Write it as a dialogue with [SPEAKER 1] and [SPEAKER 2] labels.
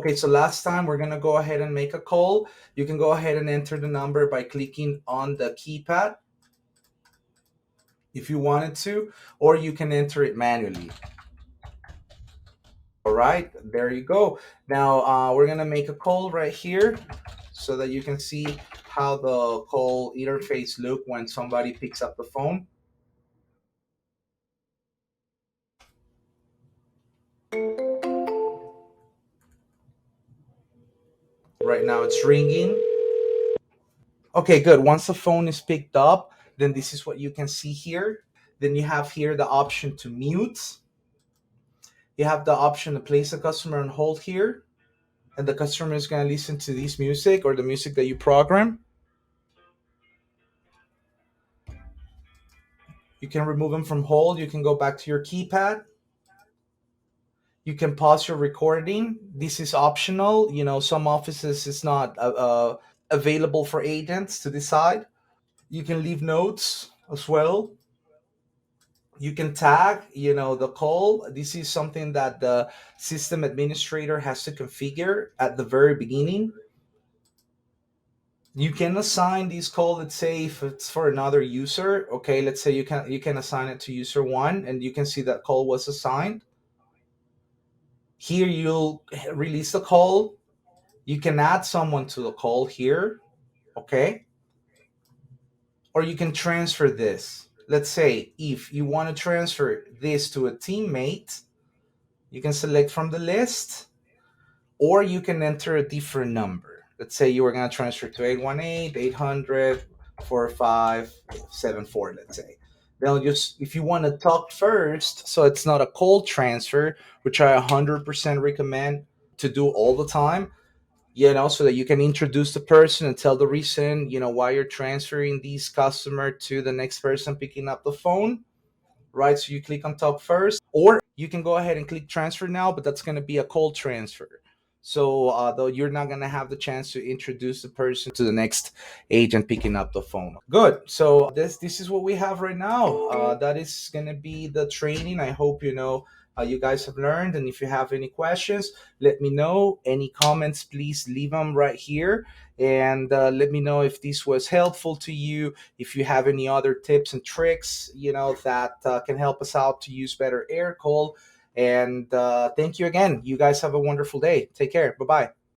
[SPEAKER 1] Okay, so last time we're gonna go ahead and make a call. You can go ahead and enter the number by clicking on the keypad if you wanted to, or you can enter it manually. All right, there you go. Now we're gonna make a call right here so that you can see how the call interface look when somebody picks up the phone. Right now it's ringing. Okay, good. Once the phone is picked up, then this is what you can see here. Then you have here the option to mute. You have the option to place a customer on hold here, and the customer is going to listen to this music or the music that you program. You can remove them from hold. You can go back to your keypad. You can pause your recording. This is optional. You know, some offices is not available for agents to decide. You can leave notes as well. You can tag, the call. This is something that the system administrator has to configure at the very beginning. You can assign this call. Let's say if it's for another user, okay, let's say you can assign it to user one, and you can see that call was assigned. Here you'll release the call. You can add someone to the call here, okay, or you can transfer this. Let's say if you want to transfer this to a teammate, you can select from the list, or you can enter a different number. Let's say you were going to transfer to 818-800-4574, let's say. They'll just, if you want to talk first, so it's not a cold transfer, which I 100% recommend to do all the time, so that you can introduce the person and tell the reason, why you're transferring this customer to the next person picking up the phone, right? So you click on talk first, or you can go ahead and click transfer now, but that's going to be a cold transfer. So though you're not going to have the chance to introduce the person to the next agent picking up the phone. Good. So this is what we have right now. That is going to be the training. I hope you guys have learned. And if you have any questions, let me know. Any comments, please leave them right here. And let me know if this was helpful to you. If you have any other tips and tricks, that can help us out to use better AirCall. And thank you again. You guys have a wonderful day. Take care. Bye-bye.